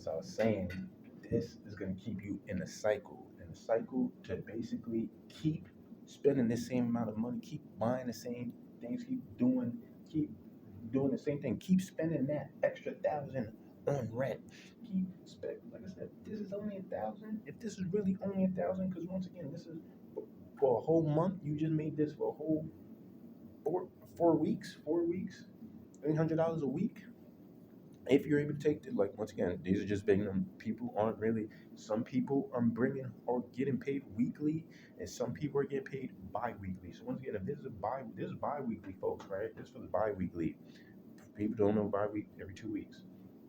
as I was saying, this is going to keep you in a cycle, to basically keep spending the same amount of money, keep buying the same things, keep doing the same thing, keep spending that extra 1,000 on rent. Keep spend, like I said, this is only 1,000. If this is really only 1,000, because once again, this is for a whole month. You just made this for a whole four weeks, $800 a week. If you're able to take it, like once again, these are just big numbers. People aren't really. Some people are bringing or getting paid weekly, and some people are getting paid bi-weekly. So once again, if this is bi-weekly, folks, right? This is for the bi-weekly. People don't know bi-week every 2 weeks.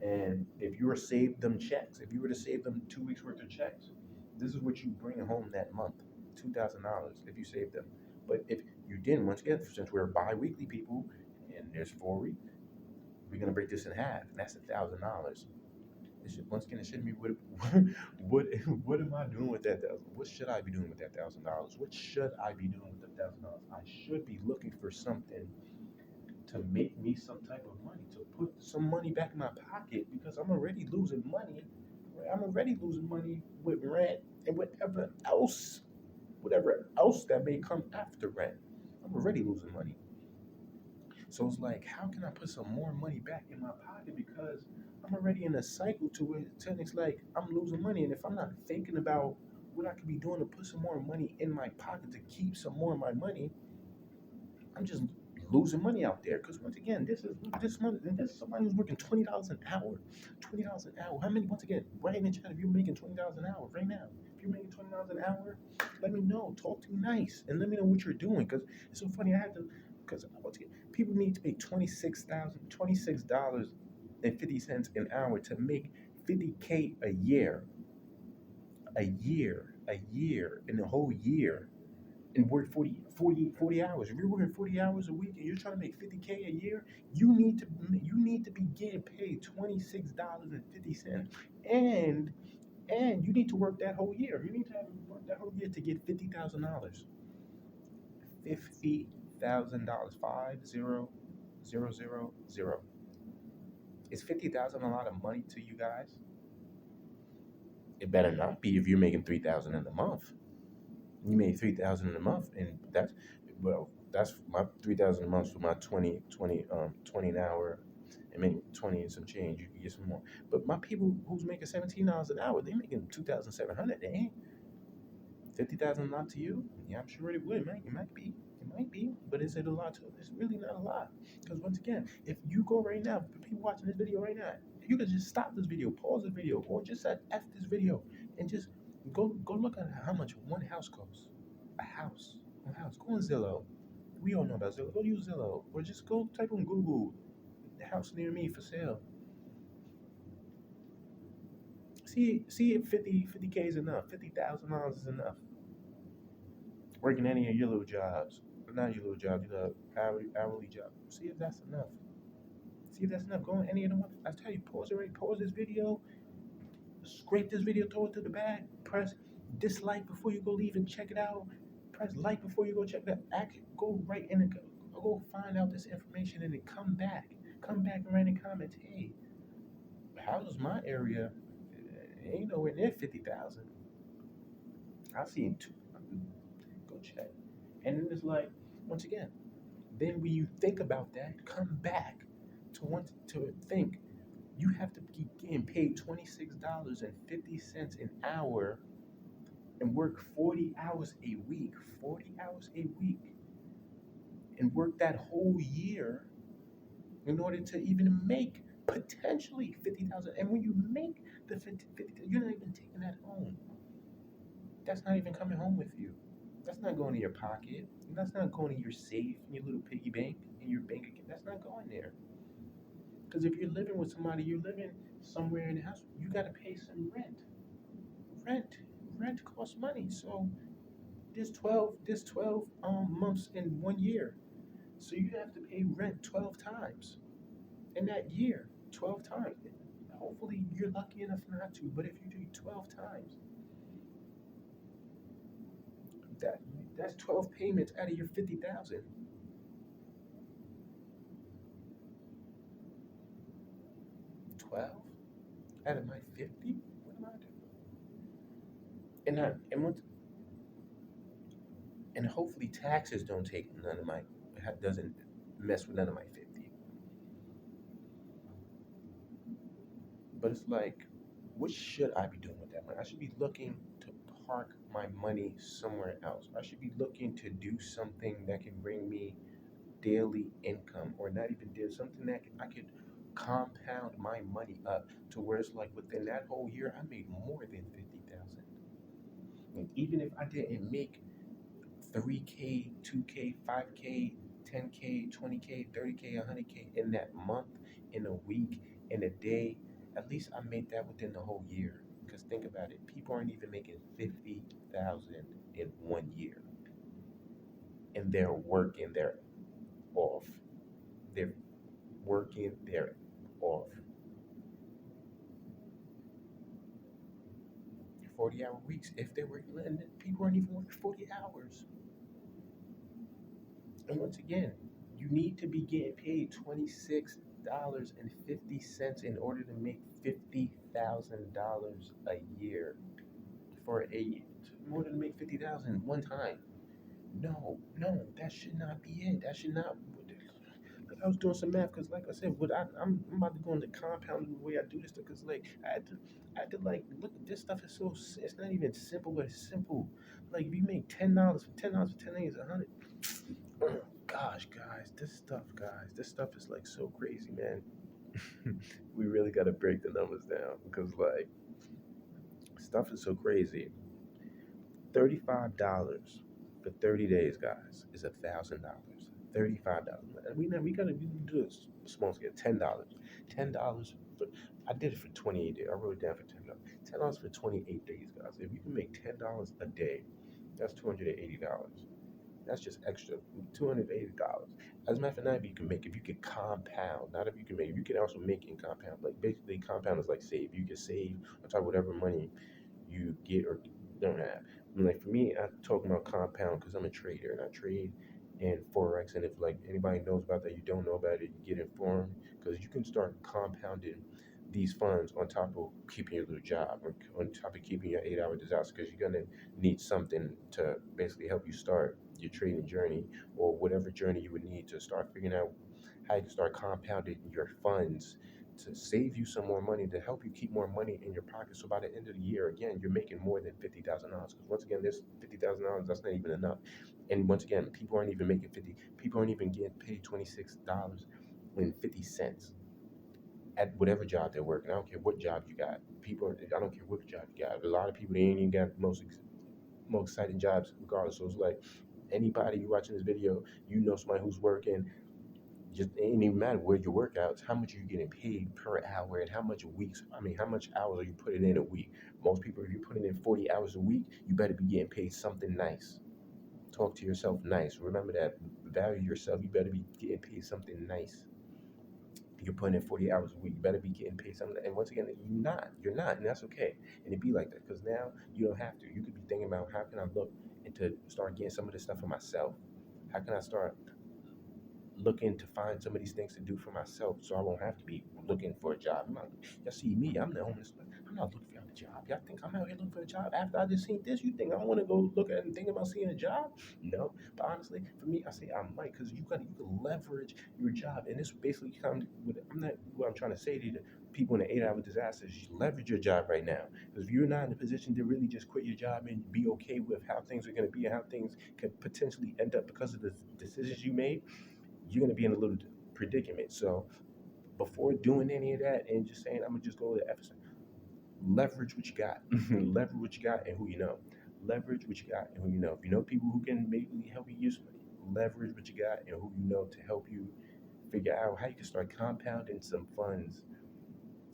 And if you were to save them checks, if you were to save them 2 weeks worth of checks, this is what you bring home that month, $2,000 if you save them. But if you didn't, once again, since we're bi-weekly people, and there's 4 weeks, we're gonna break this in half, and that's $1,000. Once again, it shouldn't be what what am I doing with that thousand? What should I be doing with that $1,000? What should I be doing with the $1,000? I should be looking for something to make me some type of money, to put some money back in my pocket, because I'm already losing money. Right? I'm already losing money with rent and whatever else that may come after rent. I'm already losing money. So it's like, how can I put some more money back in my pocket? Because I'm already in a cycle to it. And it's like I'm losing money. And if I'm not thinking about what I could be doing to put some more money in my pocket to keep some more of my money, I'm just losing money out there. Because once again, this money, and this is somebody who's working $20 an hour. $20 an hour. How many? Once again, write in the chat if you're making $20 an hour right now. If you're making $20 an hour, let me know. Talk to me nice, and let me know what you're doing. Because it's so funny. I had to. Because once again, people need to pay $26.50 an hour to make 50K a year, in the whole year, and work 40 hours. If you're working 40 hours a week and you're trying to make 50K a year, you need to be getting paid $26.50, and you need to work that whole year. You need to have worked that whole year to get $50,000. $50,000. 50,000. Is 50,000 a lot of money to you guys? It better not be if you're making 3,000 in a month. You made 3,000 in a month, and that's my 3,000 a month for my 20 an hour, and maybe 20 and some change. You can get some more. But my people who's making $17 an hour, they're making 2,700. They ain't 50,000 a lot to you? Yeah, I'm sure it would. It might be. It might be. But is it a lot to? It's really not a lot. Because once again, if you go right now, the people watching this video right now, you can just stop this video, pause the video, or just say F this video, and just go look at how much one house costs. A house. A house. Go on Zillow. We all know about Zillow. Go use Zillow. Or just go type on Google, the house near me for sale. See if 50K is enough. $50,000 is enough. Working any of your little jobs. Not your little jobs, your hourly job. See if that's enough. See if that's enough. Go on any of them. I tell you, pause this video, scrape this video, throw it to the back, press dislike before you go leave and check it out. Press like before you go check that. Go right in and go find out this information, and then come back. Come back and write in comments. Hey, how's my area? Ain't nowhere near 50,000. I see it too. Go check. And then it's like, once again, then when you think about that, come back to think you have to keep getting paid $26.50 an hour and work 40 hours a week, 40 hours a week, and work that whole year in order to even make potentially 50,000. And when you make the 50,000, you're not even taking that home. That's not even coming home with you. That's not going in your pocket. That's not going in your safe, in your little piggy bank, in your bank account. That's not going there. Because if you're living with somebody, you're living somewhere in the house, you got to pay some rent. Rent costs money. So there's 12 months in 1 year. So you have to pay rent 12 times in that year. 12 times. Hopefully you're lucky enough not to, but if you do 12 times, that's 12 payments out of your 50,000. 12. Out of my 50, what am I doing? And I and once and hopefully taxes don't take none of my doesn't mess with none of my 50. But it's like, what should I be doing with that money? I should be looking to park my money somewhere else. I should be looking to do something that can bring me daily income, or not even daily, something that I could compound my money up to where it's like within that whole year I made more than 50,000. And even if I didn't make 3K, 2K, 5K, 10K, 20K, 30K, 100K in that month, in a week, in a day, at least I made that within the whole year. Because think about it, people aren't even making 50,000 in 1 year, and they're working their off. They're working their off. 40-hour weeks. If they're working, and people aren't even working 40 hours. And once again, you need to be getting paid $26.50 in order to make $50,000 a year for a in order to make 50,000 one time. No, no, that should not be it. That should not. Like I was doing some math because, like I said, I'm about to go into compounding the way I do this stuff because, like, I had to like look. This stuff is so. It's not even simple, but it's simple. Like, if you make $10 for 10 days, 100. Oh gosh, guys, this stuff is like so crazy, man. We really got to break the numbers down because, like, stuff is so crazy. $35 for 30 days, guys, is $1,000. $35. And we gotta do this small scale. $10. $10 for I did it for 28 days. I wrote it down for $10. $10 for 28 days, guys. If you can make $10 a day, that's $280. That's just extra $280. As a matter of fact, not if you can make, if you can compound, not if you can make, if you can also make and compound. Like basically, compound is like save. You can save on top of whatever money you get or don't have. I mean, like for me, I'm talking about compound because I'm a trader and I trade in forex. And if like anybody knows about that, you don't know about it, you get informed because you can start compounding these funds on top of keeping your little job or on top of keeping your 8 hour disaster because you're gonna need something to basically help you start your trading journey or whatever journey you would need to start figuring out how you can start compounding your funds to save you some more money, to help you keep more money in your pocket. So by the end of the year, again, you're making more than $50,000. Because once again, this $50,000, that's not even enough. And once again, people aren't even making 50. People aren't even getting paid $26.50 at whatever job they're working. I don't care what job you got. I don't care what job you got. A lot of people they ain't even got the most exciting jobs, regardless. So it's like anybody you watching this video, you know somebody who's working just it ain't even matter where your workouts, how much are you getting paid per hour and how much weeks, I mean, how much hours are you putting in a week? Most people, if you're putting in 40 hours a week, you better be getting paid something nice. Talk to yourself nice. Remember that. Value yourself. You better be getting paid something nice. You're putting in 40 hours a week, you better be getting paid something. And once again, you're not, and that's okay. And it be like that because now you don't have to. You could be thinking about how can I look into start getting some of this stuff for myself? How can I start looking to find some of these things to do for myself so I won't have to be looking for a job. Y'all see me, I'm the homeless. I'm not looking for a job. Y'all think I'm out here looking for a job after I just seen this? You think I want to go look at and think about seeing a job? No. But honestly, for me, I say I might because you can leverage your job. And this basically comes with I'm not what I'm trying to say to the people in the 8 hour disasters, you leverage your job right now. Because if you're not in a position to really just quit your job and be okay with how things are going to be and how things could potentially end up because of the decisions you made, you're going to be in a little predicament. So before doing any of that and just saying, I'm going to just go to Ephesus, leverage what you got. Leverage what you got and who you know. Leverage what you got and who you know. If you know people who can maybe help you use money, leverage what you got and who you know to help you figure out how you can start compounding some funds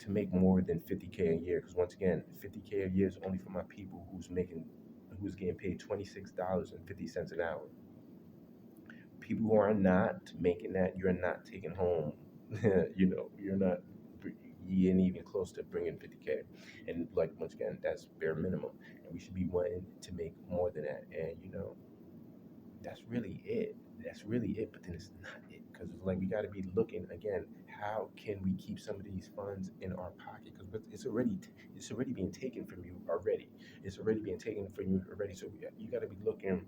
to make more than 50K a year. Because once again, 50K a year is only for my people who's getting paid $26.50 an hour. People who are not making that, you're not taking home. You're not. You ain't even close to bringing 50K. And like once again, that's bare minimum, and we should be wanting to make more than that. And that's really it. That's really it. But then it's not it because it's like we got to be looking again. how can we keep some of these funds in our pocket? Because it's already being taken from you already. It's already being taken from you already. So you got to be looking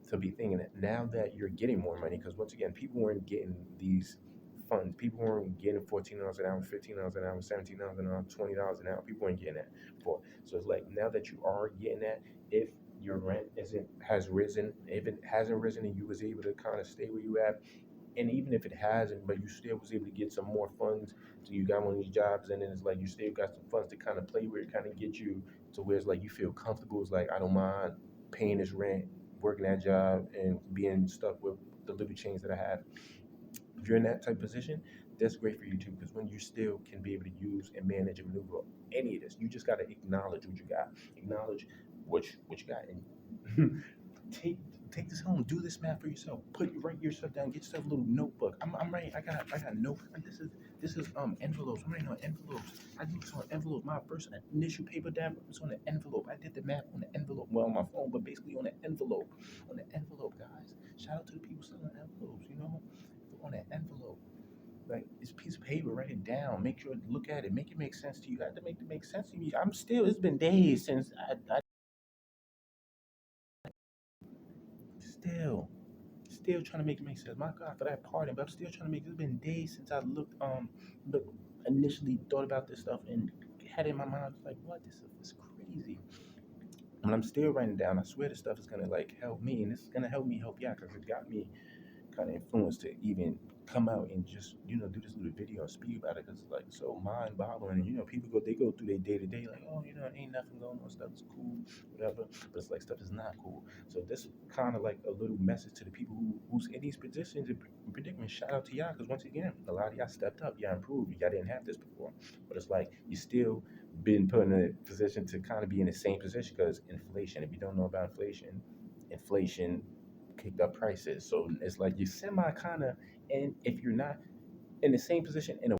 to be thinking that now that you're getting more money, because once again, people weren't getting these funds. People weren't getting $14 an hour, $15 an hour, $17 an hour, $20 an hour. People weren't getting that before. So it's like now that you are getting that, if your rent isn't has risen, if it hasn't risen and you was able to kind of stay where you at, and even if it hasn't, but you still was able to get some more funds, so you got one of these jobs, and then it's like you still got some funds to kind of play with, kind of get you to where it's like you feel comfortable. It's like I don't mind paying this rent, working that job, and being stuck with the little change that I have. If you're in that type of position, that's great for you too, because when you still can be able to use and manage and maneuver any of this, you just got to acknowledge what you got, acknowledge what you got, and take take this home, do this math for yourself. Write yourself down, get yourself a little notebook. I'm writing. I got note. This is envelopes. I'm writing on envelopes. I do this on envelope. My first initial paper down was on an envelope. I did the math on the envelope. Well, on my phone, but basically on the envelope. On the envelope, guys. Shout out to the people selling envelopes. On that envelope. Like it's a piece of paper, write it down, make sure look at it, make it make sense to you. I have to make it make sense to me. I'm still it's been days since I still trying to make it make sense. My God, for that party, but I'm still trying to make. It's been days since I look initially thought about this stuff and had it in my mind. I was like, what? This stuff is crazy. And I'm still writing it down. I swear this stuff is gonna like help me, and this is gonna help me help y'all because it got me kind of influenced to even come out and just do this little video and speak about it because it's like so mind boggling. And people go through their day to day like, oh, ain't nothing going on, stuff is cool, whatever. But it's like stuff is not cool. So this kind of like a little message to the people who's in these positions and predicaments. Shout out to y'all because once again, a lot of y'all stepped up, y'all improved, y'all didn't have this before. But it's like you still been put in a position to kind of be in the same position because inflation. If you don't know about inflation kicked up prices. So it's like you semi kind of, and if you're not in the same position in a